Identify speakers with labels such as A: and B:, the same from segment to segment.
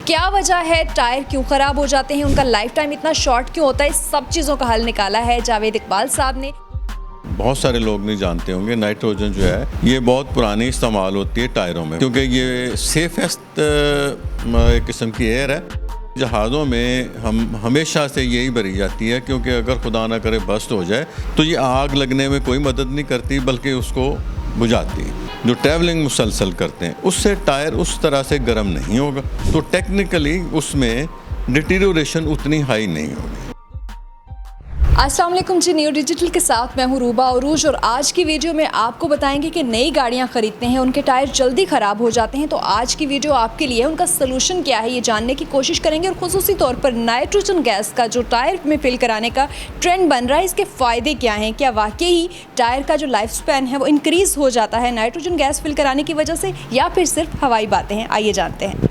A: क्या वजह है, टायर क्यों ख़राब हो जाते हैं, उनका लाइफ टाइम इतना शॉर्ट क्यों होता है, इस सब चीज़ों का हल निकाला है जावेद इकबाल साहब ने।
B: बहुत सारे लोग नहीं जानते होंगे नाइट्रोजन जो है ये बहुत पुरानी इस्तेमाल होती है टायरों में, क्योंकि ये सेफेस्ट एक किस्म की एयर है। जहाज़ों में हम हमेशा से यही भरी जाती है, क्योंकि अगर खुदा ना करे बस्ट हो जाए तो ये आग लगने में कोई मदद नहीं करती बल्कि उसको बुझाती है। जो ट्रैवलिंग मुसलसल करते हैं उससे टायर उस तरह से गर्म नहीं होगा, तो टेक्निकली उसमें डिटीरियोरेशन उतनी हाई नहीं होगी।
A: अस्सलाम वालेकुम जी, न्यू डिजिटल के साथ मैं हूँ रूबा अरूज और आज की वीडियो में आपको बताएंगे कि नई गाड़ियाँ ख़रीदते हैं उनके टायर जल्दी ख़राब हो जाते हैं, तो आज की वीडियो आपके लिए उनका सलूशन क्या है ये जानने की कोशिश करेंगे। और ख़ुसूसी तौर पर नाइट्रोजन गैस का जो टायर में फिल कराने का ट्रेंड बन रहा है, इसके फ़ायदे क्या हैं, क्या वाकई टायर का जो लाइफ स्पैन है वो इंक्रीज़ हो जाता है नाइट्रोजन गैस फिल कराने की वजह से, या फिर सिर्फ हवाई बातें हैं। आइए जानते हैं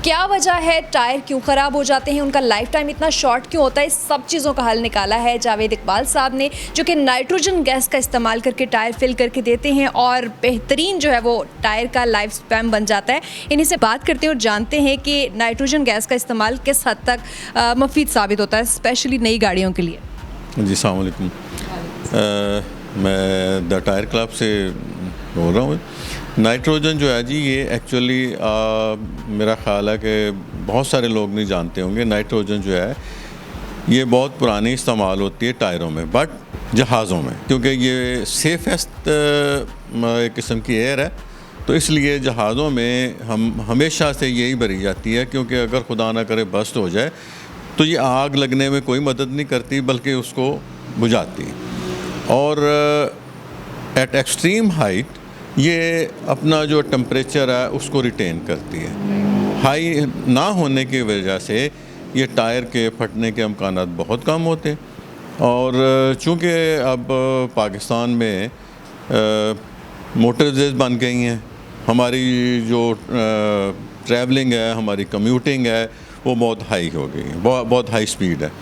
A: क्या वजह है, टायर क्यों ख़राब हो जाते हैं, उनका लाइफ टाइम इतना शॉर्ट क्यों होता है, इस सब चीज़ों का हल निकाला है जावेद इकबाल साहब ने, जो कि नाइट्रोजन गैस का इस्तेमाल करके टायर फिल करके देते हैं और बेहतरीन जो है वो टायर का लाइफ स्पैन बन जाता है। इन्हीं से बात करते हैं और जानते हैं कि नाइट्रोजन गैस का इस्तेमाल किस हद तक मुफीद साबित होता है, स्पेशली नई गाड़ियों के लिए।
B: जी अस्सलाम वालेकुम, मैं द टायर क्लब से बोल रहा हूँ। नाइट्रोजन जो है जी ये एक्चुअली मेरा ख़्याल है कि बहुत सारे लोग नहीं जानते होंगे। नाइट्रोजन जो है ये बहुत पुरानी इस्तेमाल होती है टायरों में, बट जहाज़ों में, क्योंकि ये सेफेस्ट एक किस्म की एयर है, तो इसलिए जहाज़ों में हम हमेशा से यही भरी जाती है, क्योंकि अगर खुदा ना करे बस्ट हो जाए तो ये आग लगने में कोई मदद नहीं करती बल्कि उसको बुझाती। और एट एक्सट्रीम हाइट ये अपना जो टेम्परेचर है उसको रिटेन करती है। हाई ना होने की वजह से ये टायर के फटने के अमकानात बहुत कम होते हैं। और चूँकि अब पाकिस्तान में मोटरवेज़ बन गई हैं, हमारी जो ट्रैवलिंग है, हमारी कम्यूटिंग है वो बहुत हाई हो गई है, बहुत हाई स्पीड है।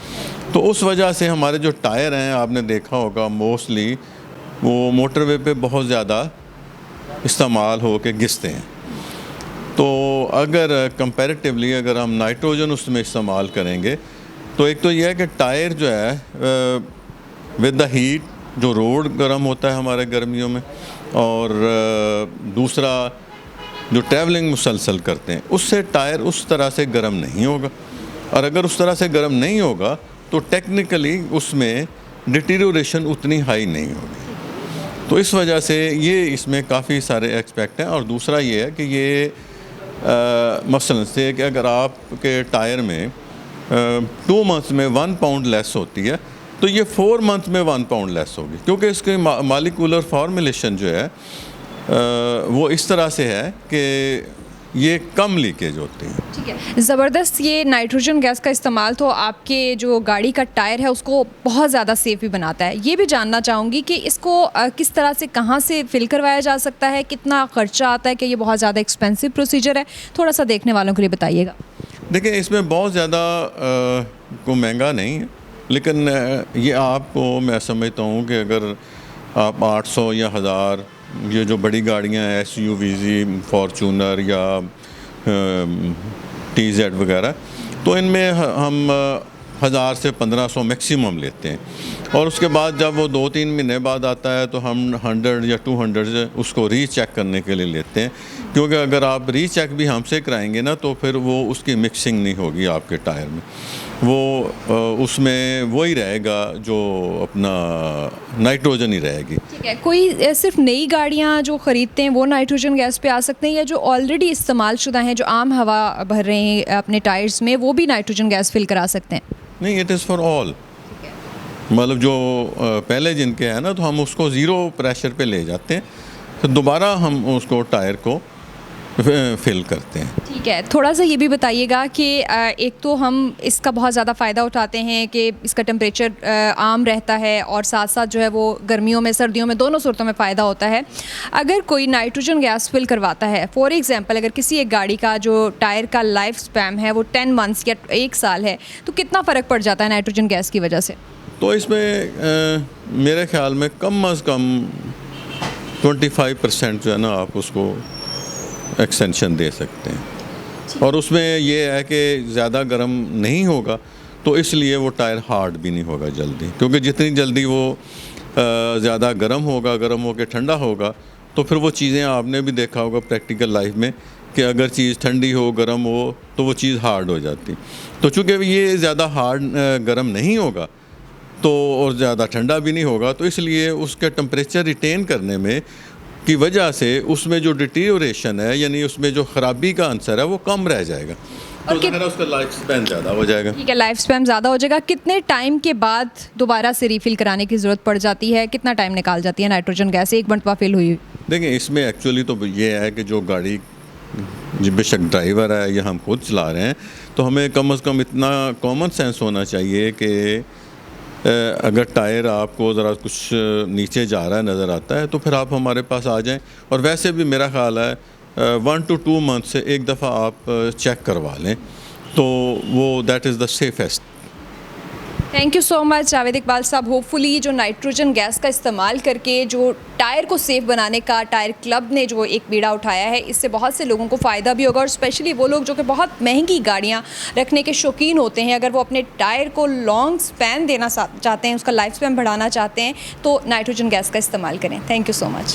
B: तो उस वजह से हमारे जो टायर हैं, आपने देखा होगा मोस्टली वो मोटरवे पे बहुत ज़्यादा इस्तेमाल हो के घिसते हैं। तो अगर कंपैरेटिवली अगर हम नाइट्रोजन उसमें इस्तेमाल करेंगे तो एक तो यह है कि टायर जो है विद द हीट, जो रोड गर्म होता है हमारे गर्मियों में, और दूसरा जो ट्रैवलिंग मुसलसल करते हैं उससे टायर उस तरह से गर्म नहीं होगा। और अगर उस तरह से गर्म नहीं होगा तो टेक्निकली उसमें डिटीरियोरेशन उतनी हाई नहीं होगी। तो इस वजह से ये इसमें काफ़ी सारे एक्सपेक्ट हैं। और दूसरा ये है कि ये मसलन से कि अगर आपके टायर में 2 मंथ्स में 1 पाउंड लेस होती है तो ये 4 मंथ में 1 पाउंड लेस होगी, क्योंकि इसके मालिकुलर फॉर्मुलेशन जो है वो इस तरह से है कि ये कम लीकेज होती है।
A: ठीक है, ज़बरदस्त। ये नाइट्रोजन गैस का इस्तेमाल तो आपके जो गाड़ी का टायर है उसको बहुत ज़्यादा सेफ भी बनाता है। ये भी जानना चाहूँगी कि इसको किस तरह से, कहाँ से फिल करवाया जा सकता है, कितना ख़र्चा आता है, कि ये बहुत ज़्यादा एक्सपेंसिव प्रोसीजर है, थोड़ा सा देखने वालों के लिए बताइएगा।
B: देखिए, इसमें बहुत ज़्यादा को महंगा नहीं है, लेकिन ये आपको मैं समझता हूँ कि अगर आप 800 या 1000, ये जो बड़ी गाड़ियाँ हैं SUV, फॉर्चूनर या TZ वगैरह, तो इनमें हम 1000 से 1500 मैक्सिमम लेते हैं। और उसके बाद जब वो 2-3 महीने बाद आता है तो हम 100 या 200 उसको रीचेक करने के लिए लेते हैं, क्योंकि अगर आप रीचेक भी हमसे कराएंगे ना तो फिर वो उसकी मिक्सिंग नहीं होगी आपके टायर में, वो उसमें वही रहेगा जो अपना नाइट्रोजन ही रहेगी।
A: ठीक है, कोई सिर्फ नई गाड़ियाँ जो ख़रीदते हैं वो नाइट्रोजन गैस पे आ सकते हैं, या जो ऑलरेडी इस्तेमाल शुदा हैं, जो आम हवा भर रहे हैं अपने टायर्स में, वो भी नाइट्रोजन गैस फिल करा सकते हैं?
B: नहीं, इट इज़ फॉर ऑल। मतलब जो पहले जिनके हैं ना, तो हम उसको ज़ीरो प्रेशर पे ले जाते हैं, तो दोबारा हम उसको टायर को फिल करते हैं।
A: ठीक है, थोड़ा सा ये भी बताइएगा कि एक तो हम इसका बहुत ज़्यादा फ़ायदा उठाते हैं कि इसका टेम्परेचर आम रहता है, और साथ साथ जो है वो गर्मियों में, सर्दियों में, दोनों सूरतों में फ़ायदा होता है। अगर कोई नाइट्रोजन गैस फिल करवाता है, फॉर एग्ज़ाम्पल अगर किसी एक गाड़ी का जो टायर का लाइफ स्पैन है वो 10 मंथ्स या 1 साल है, तो कितना फ़र्क पड़ जाता है नाइट्रोजन गैस की वजह से?
B: तो इसमें मेरे ख़्याल में कम अज़ कम 25% जो है ना आप उसको एक्सटेंशन दे सकते हैं। और उसमें ये है कि ज़्यादा गर्म नहीं होगा, तो इसलिए वो टायर हार्ड भी नहीं होगा जल्दी, क्योंकि जितनी जल्दी वो ज़्यादा गर्म होकर ठंडा होगा, तो फिर वो चीज़ें आपने भी देखा होगा प्रैक्टिकल लाइफ में कि अगर चीज़ ठंडी हो, गर्म हो, तो वो चीज़ हार्ड हो जाती। तो चूँकि ये ज़्यादा हार्ड गर्म नहीं होगा तो और ज़्यादा ठंडा भी नहीं होगा, तो इसलिए उसका टेम्परेचर रिटेन करने में की वजह से उसमें जो डिटीरियोरेशन है, यानी उसमें जो ख़राबी का आंसर है, वो कम रह जाएगा।
A: और
B: तो उसका लाइफ स्पैन ज़्यादा हो जाएगा।
A: ठीक है, लाइफ स्पैन ज़्यादा हो जाएगा। कितने टाइम के बाद दोबारा से रिफ़िल कराने की ज़रूरत पड़ जाती है? कितना टाइम निकाल जाती है नाइट्रोजन गैस एक मरतबा फिल हुई?
B: देखिए, इसमें एक्चुअली तो ये है कि जो गाड़ी बेशक ड्राइवर है या हम खुद चला रहे हैं, तो हमें कम से कम इतना कॉमन सेंस होना चाहिए कि अगर टायर आपको ज़रा कुछ नीचे जा रहा है, नज़र आता है, तो फिर आप हमारे पास आ जाएं। और वैसे भी मेरा ख़्याल है 1 to 2 मंथ से एक दफ़ा आप चेक करवा लें, तो वो that is the safest.
A: Thank you so much Javed Iqbal साहब। होपफुली जो नाइट्रोजन गैस का इस्तेमाल करके जो टायर को सेफ़ बनाने का टायर क्लब ने जो एक बीड़ा उठाया है, इससे बहुत से लोगों को फ़ायदा भी होगा। और स्पेशली वो लोग जो कि बहुत महंगी गाड़ियाँ रखने के शौकीन होते हैं, अगर वो अपने टायर को लॉन्ग स्पैन देना चाहते हैं, उसका लाइफ स्पैन बढ़ाना चाहते हैं, तो नाइट्रोजन गैस का इस्तेमाल करें। Thank you so much.